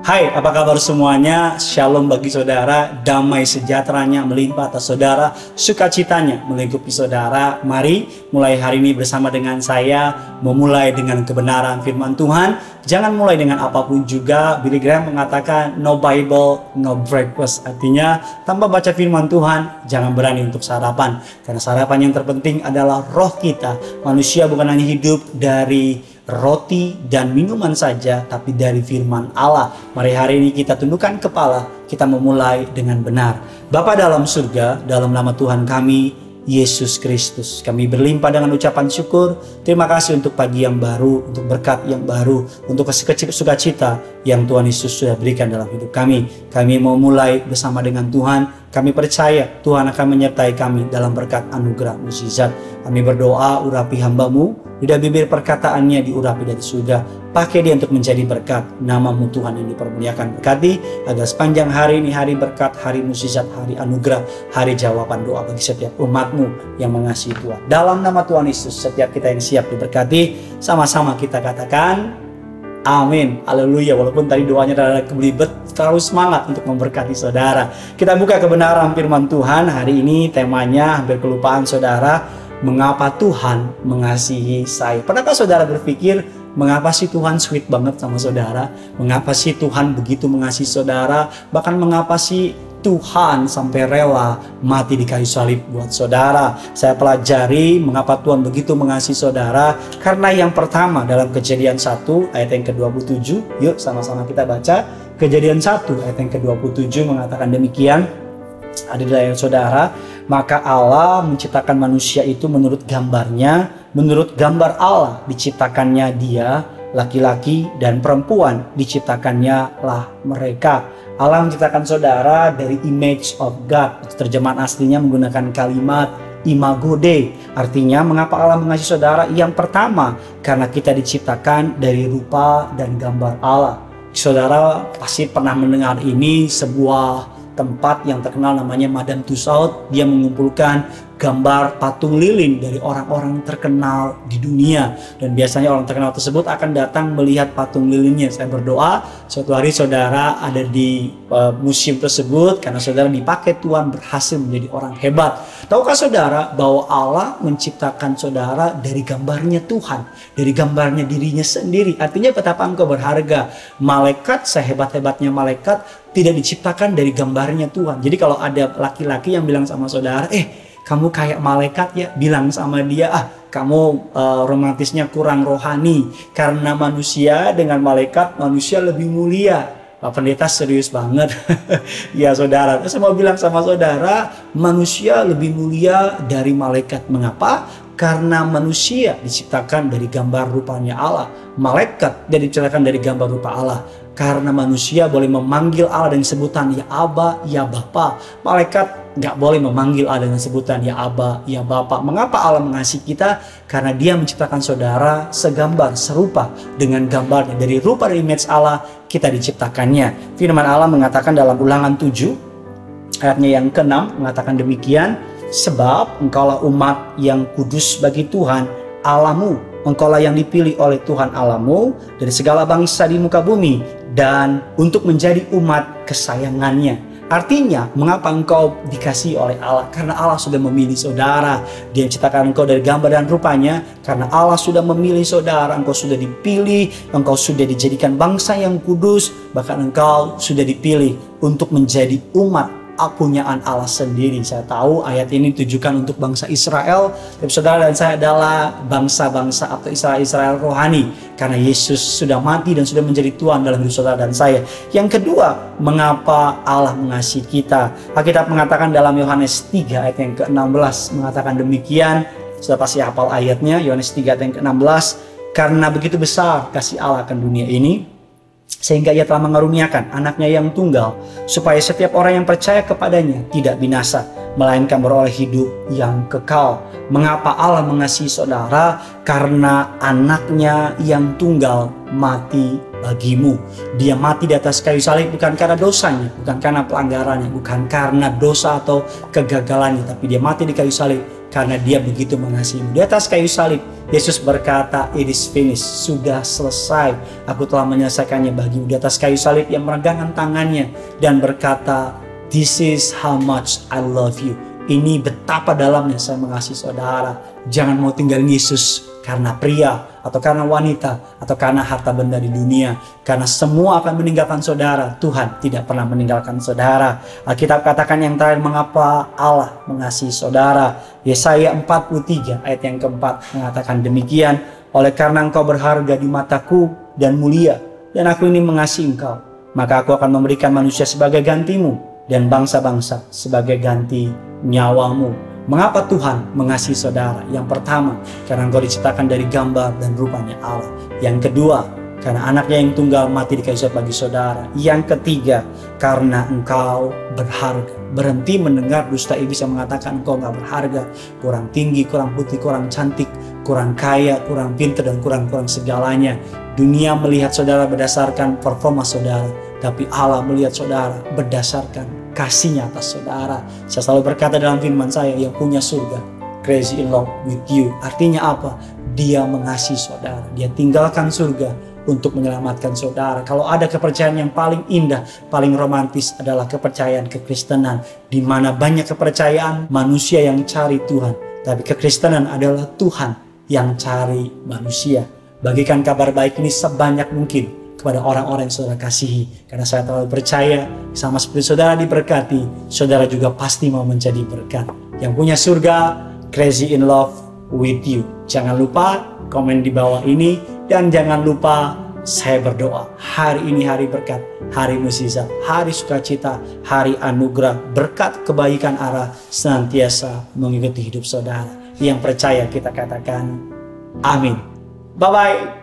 Hai, apa kabar semuanya? Shalom bagi saudara, damai sejahteranya melimpah atas saudara, sukacitanya melingkupi saudara. Mari mulai hari ini bersama dengan saya, memulai dengan kebenaran firman Tuhan. Jangan mulai dengan apapun juga. Billy Graham mengatakan, no Bible, no breakfast. Artinya, tanpa baca firman Tuhan, jangan berani untuk sarapan. Karena sarapan yang terpenting adalah roh kita. Manusia bukan hanya hidup dari roti dan minuman saja, tapi dari firman Allah. Mari hari ini kita tundukkan kepala, kita memulai dengan benar. Bapa dalam surga, dalam nama Tuhan kami, Yesus Kristus, kami berlimpah dengan ucapan syukur. Terima kasih untuk pagi yang baru, untuk berkat yang baru, untuk sukacita yang Tuhan Yesus sudah berikan dalam hidup kami. Kami mau mulai bersama dengan Tuhan. Kami percaya Tuhan akan menyertai kami dalam berkat anugerah mukjizat. Kami berdoa, urapi hamba-Mu, lidah bibir perkataannya diurapi dari surga. Pakai dia untuk menjadi berkat. Nama-Mu Tuhan yang dipermuliakan. Berkati agar sepanjang hari ini hari berkat, hari mukjizat, hari anugerah, hari jawaban doa bagi setiap umat-Mu yang mengasihi Tuhan. Dalam nama Tuhan Yesus, setiap kita yang siap diberkati, sama-sama kita katakan amin. Haleluya. Walaupun tadi doanya rada kelibet, terlalu semangat untuk memberkati saudara. Kita buka kebenaran firman Tuhan. Hari ini temanya hampir kelupaan saudara. Mengapa Tuhan mengasihi saya? Pernahkah saudara berpikir, mengapa sih Tuhan sweet banget sama saudara? Mengapa sih Tuhan begitu mengasihi saudara? Bahkan mengapa sih Tuhan sampai rela mati di kayu salib buat saudara? Saya pelajari mengapa Tuhan begitu mengasihi saudara. Karena yang pertama dalam Kejadian 1 ayat yang ke-27. Yuk sama-sama kita baca. Kejadian 1 ayat yang ke-27 mengatakan demikian. Adillah saudara, maka Allah menciptakan manusia itu menurut gambarnya, menurut gambar Allah diciptakannya dia, laki-laki dan perempuan diciptakannya lah mereka. Allah menciptakan saudara dari image of God. Terjemahan aslinya menggunakan kalimat imago Dei. Artinya mengapa Allah mengasihi saudara? Yang pertama, karena kita diciptakan dari rupa dan gambar Allah. Saudara pasti pernah mendengar ini, sebuah tempat yang terkenal namanya Madame Tussauds. Dia mengumpulkan gambar patung lilin dari orang-orang terkenal di dunia. Dan biasanya orang terkenal tersebut akan datang melihat patung lilinnya. Saya berdoa suatu hari saudara ada di museum tersebut, karena saudara dipakai Tuhan berhasil menjadi orang hebat. Tahukah saudara bahwa Allah menciptakan saudara dari gambarnya Tuhan, dari gambarnya dirinya sendiri. Artinya betapa engkau berharga. Malaikat, sehebat-hebatnya malaikat, tidak diciptakan dari gambarnya Tuhan. Jadi kalau ada laki-laki yang bilang sama saudara, kamu kayak malaikat ya, bilang sama dia, kamu romantisnya kurang rohani. Karena manusia dengan malaikat, manusia lebih mulia. Pak Pendeta serius banget. Ya saudara, saya mau bilang sama saudara, manusia lebih mulia dari malaikat. Mengapa? Karena manusia diciptakan dari gambar rupanya Allah. Malaikat diciptakan dari gambar rupa Allah. Karena manusia boleh memanggil Allah dengan sebutan ya Aba, ya Bapa. Malaikat nggak boleh memanggil Allah dengan sebutan ya Aba, ya Bapa. Mengapa Allah mengasihi kita? Karena dia menciptakan saudara segambar, serupa dengan gambarnya. Dari rupa dan image Allah kita diciptakannya. Firman Allah mengatakan dalam Ulangan 7 ayatnya yang ke-6 mengatakan demikian. Sebab engkaulah umat yang kudus bagi Tuhan Allahmu. Engkaulah yang dipilih oleh Tuhan Allahmu dari segala bangsa di muka bumi, dan untuk menjadi umat kesayangannya. Artinya, mengapa engkau dikasihi oleh Allah? Karena Allah sudah memilih saudara. Dia menciptakan engkau dari gambar dan rupanya. Karena Allah sudah memilih saudara, engkau sudah dipilih, engkau sudah dijadikan bangsa yang kudus, bahkan engkau sudah dipilih untuk menjadi umat kepunyaan Allah sendiri. Saya tahu ayat ini ditujukan untuk bangsa Israel, tapi saudara dan saya adalah bangsa-bangsa atau Israel rohani, karena Yesus sudah mati dan sudah menjadi Tuhan dalam hidup saudara dan saya. Yang kedua, mengapa Allah mengasihi kita? Alkitab mengatakan dalam Yohanes 3 ayat yang ke-16 mengatakan demikian. Sudah pasti hafal ayatnya, Yohanes 3 ayat yang ke-16. Karena begitu besar kasih Allah akan dunia ini, sehingga ia telah mengaruniakan anaknya yang tunggal, supaya setiap orang yang percaya kepadanya tidak binasa, melainkan beroleh hidup yang kekal. Mengapa Allah mengasihi saudara? Karena anaknya yang tunggal mati bagimu. Dia mati di atas kayu salib bukan karena dosanya, bukan karena pelanggarannya, bukan karena dosa atau kegagalannya, tapi dia mati di kayu salib karena dia begitu mengasihimu. Di atas kayu salib, Yesus berkata, "It is finished," sudah selesai. Aku telah menyelesaikannya bagimu. Di atas kayu salib, ia meregangkan tangannya dan berkata, "This is how much I love you." Ini betapa dalamnya saya mengasihi saudara. Jangan mau tinggalin Yesus karena pria, atau karena wanita, atau karena harta benda di dunia. Karena semua akan meninggalkan saudara. Tuhan tidak pernah meninggalkan saudara. Alkitab katakan yang terakhir, mengapa Allah mengasihi saudara. Yesaya 43 ayat yang keempat mengatakan demikian. "Oleh karena engkau berharga di mataku dan mulia, dan aku ini mengasihi engkau, maka aku akan memberikan manusia sebagai gantimu, dan bangsa-bangsa sebagai ganti nyawamu." Mengapa Tuhan mengasihi saudara? Yang pertama, karena engkau diciptakan dari gambar dan rupanya Allah. Yang kedua, karena anaknya yang tunggal mati di kayu salib bagi saudara. Yang ketiga, karena engkau berharga. Berhenti mendengar dusta iblis yang mengatakan engkau gak berharga, kurang tinggi, kurang putih, kurang cantik, kurang kaya, kurang pintar, dan kurang segalanya. Dunia melihat saudara berdasarkan performa saudara, tapi Allah melihat saudara berdasarkan kasihnya atas saudara. Saya selalu berkata dalam firman saya, yang punya surga crazy in love with you. Artinya apa? Dia mengasihi saudara. Dia tinggalkan surga untuk menyelamatkan saudara. Kalau ada kepercayaan yang paling indah, paling romantis adalah kepercayaan kekristenan, di mana banyak kepercayaan manusia yang cari Tuhan, tapi kekristenan adalah Tuhan yang cari manusia. Bagikan kabar baik ini sebanyak mungkin kepada orang-orang yang saudara kasihi. Karena saya terlalu percaya, sama seperti saudara diberkati, saudara juga pasti mau menjadi berkat. Yang punya surga, crazy in love with you. Jangan lupa komen di bawah ini, dan jangan lupa saya berdoa. Hari ini hari berkat, hari mukjizat, hari sukacita, hari anugerah, berkat kebaikan Allah senantiasa mengikuti hidup saudara. Yang percaya kita katakan amin. Bye-bye.